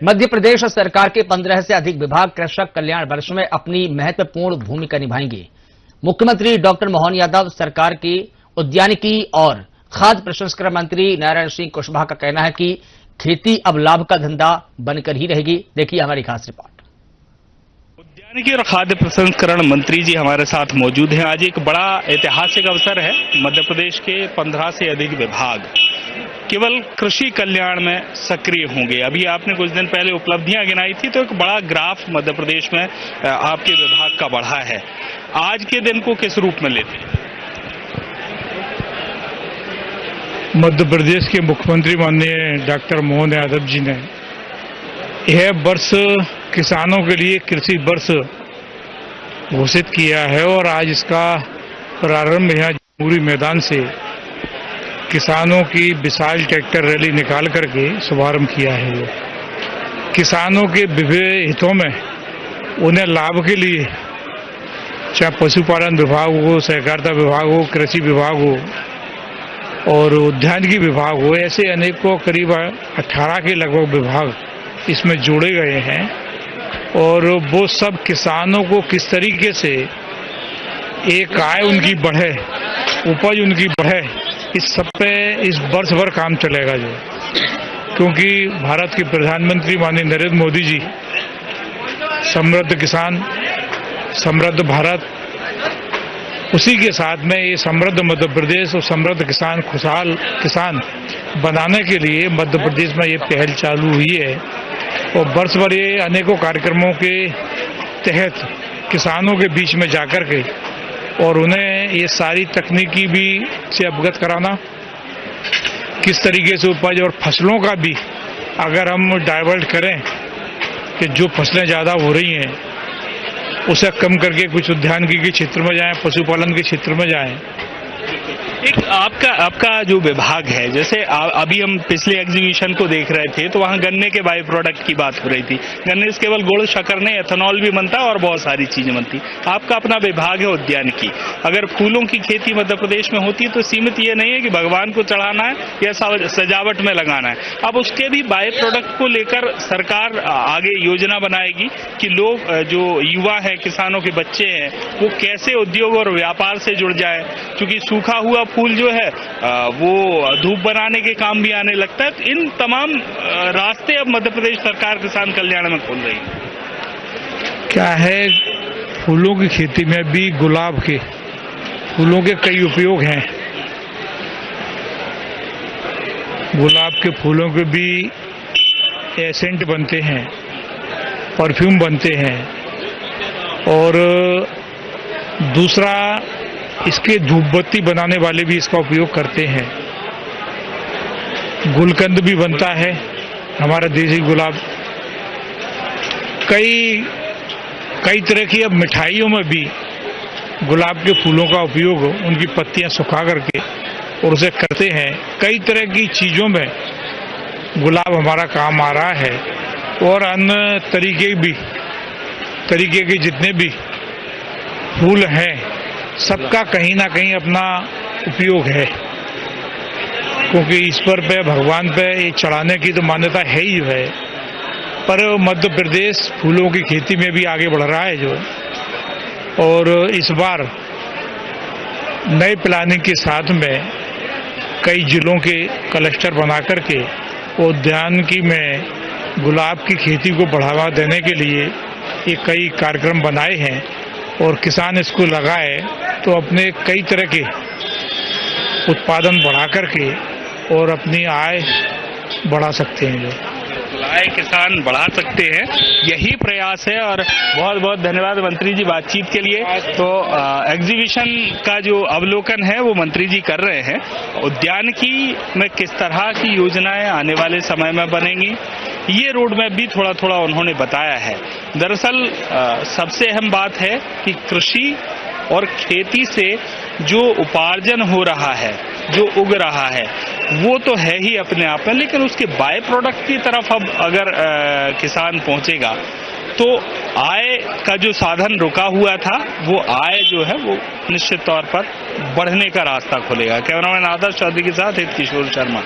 मध्य प्रदेश सरकार के 15 से अधिक विभाग कृषक कल्याण वर्ष में अपनी महत्वपूर्ण भूमिका निभाएंगे। मुख्यमंत्री डॉक्टर मोहन यादव, सरकार की उद्यानिकी और खाद्य प्रसंस्करण मंत्री नारायण सिंह कुशवाहा का कहना है कि खेती अब लाभ का धंधा बनकर ही रहेगी। देखिए हमारी खास रिपोर्ट। उद्यानिकी और खाद्य प्रसंस्करण मंत्री जी हमारे साथ मौजूद हैं। आज एक बड़ा ऐतिहासिक अवसर है। मध्य प्रदेश के 15 से अधिक विभाग केवल कृषि कल्याण में सक्रिय होंगे। अभी आपने कुछ दिन पहले उपलब्धियां गिनाई थी, तो एक बड़ा ग्राफ मध्य प्रदेश में आपके विभाग का बढ़ा है। आज के दिन को किस रूप में लेते हैं? मध्य प्रदेश के मुख्यमंत्री माननीय डॉक्टर मोहन यादव जी ने यह वर्ष किसानों के लिए कृषि वर्ष घोषित किया है और आज इसका प्रारंभ यहाँ जमहूरी मैदान से किसानों की विशाल ट्रैक्टर रैली निकाल करके शुभारंभ किया है। वो किसानों के विभिन्न हितों में उन्हें लाभ के लिए, चाहे पशुपालन विभाग हो, सहकारिता विभाग हो, कृषि विभाग हो और उद्यानिकी विभाग हो, ऐसे अनेकों करीब 18 के लगभग विभाग इसमें जोड़े गए हैं और वो सब किसानों को किस तरीके से एक आय उनकी बढ़े, उपज उनकी बढ़े, इस सब पे इस वर्ष भर काम चलेगा जो, क्योंकि भारत के प्रधानमंत्री माननीय नरेंद्र मोदी जी समृद्ध किसान समृद्ध भारत, उसी के साथ में ये समृद्ध मध्य प्रदेश और समृद्ध किसान खुशहाल किसान बनाने के लिए मध्य प्रदेश में ये पहल चालू हुई है और वर्ष भर ये अनेकों कार्यक्रमों के तहत किसानों के बीच में जाकर के और उन्हें ये सारी तकनीकी भी से अवगत कराना, किस तरीके से उपज और फसलों का भी अगर हम डाइवर्ट करें कि जो फसलें ज़्यादा हो रही हैं उसे कम करके कुछ उद्यानिकी के क्षेत्र में जाएं, पशुपालन के क्षेत्र में जाएं। एक आपका जो विभाग है, जैसे अभी हम पिछले एग्जीबिशन को देख रहे थे तो वहां गन्ने के बाई प्रोडक्ट की बात हो रही थी। गन्ने से केवल गुड़ शक्कर नहीं, एथेनॉल भी बनता है और बहुत सारी चीजें बनती। आपका अपना विभाग है उद्यानिकी। अगर फूलों की खेती मध्य प्रदेश में होती है तो सीमित ये नहीं है कि भगवान को चढ़ाना है या सजावट में लगाना है। अब उसके भी बाई प्रोडक्ट को लेकर सरकार आगे योजना बनाएगी कि लोग जो युवा है, किसानों के बच्चे हैं, वो कैसे उद्योग और व्यापार से जुड़ जाए, क्योंकि सूखा हुआ फूल जो है वो धूप बनाने के काम भी आने लगता है। तो इन तमाम रास्ते अब मध्य प्रदेश सरकार किसान कल्याण में खोल रही है। क्या है, फूलों की खेती में भी गुलाब के फूलों के कई उपयोग हैं। गुलाब के फूलों के भी एसेंट बनते हैं, परफ्यूम बनते हैं और दूसरा इसके धूपबत्ती बनाने वाले भी इसका उपयोग करते हैं। गुलकंद भी बनता है, हमारा देसी गुलाब। कई तरह की अब मिठाइयों में भी गुलाब के फूलों का उपयोग, उनकी पत्तियां सुखा करके और उसे करते हैं। कई तरह की चीजों में गुलाब हमारा काम आ रहा है और अन्य तरीके के जितने भी फूल हैं सबका कहीं ना कहीं अपना उपयोग है, क्योंकि ईश्वर पे, भगवान पे ये चढ़ाने की तो मान्यता है ही है। पर मध्य प्रदेश फूलों की खेती में भी आगे बढ़ रहा है जो, और इस बार नए प्लानिंग के साथ में कई जिलों के क्लस्टर बना करके उद्यानिकी में गुलाब की खेती को बढ़ावा देने के लिए ये कई कार्यक्रम बनाए हैं और किसान इसको लगाए तो अपने कई तरह के उत्पादन बढ़ा करके और अपनी आय बढ़ा सकते हैं। जो आय किसान बढ़ा सकते हैं, यही प्रयास है। और बहुत बहुत धन्यवाद मंत्री जी बातचीत के लिए। तो एग्जीबिशन का जो अवलोकन है वो मंत्री जी कर रहे हैं। उद्यानिकी में किस तरह की योजनाएं आने वाले समय में बनेंगी, ये रोड मैप भी थोड़ा थोड़ा उन्होंने बताया है। दरअसल सबसे अहम बात है कि कृषि और खेती से जो उपार्जन हो रहा है, जो उग रहा है, वो तो है ही अपने आप में, लेकिन उसके बाय प्रोडक्ट की तरफ अब अगर किसान पहुंचेगा तो आय का जो साधन रुका हुआ था वो आय जो है वो निश्चित तौर पर बढ़ने का रास्ता खुलेगा। कैमरामैन आदर्श चौधरी के साथ हित किशोर शर्मा।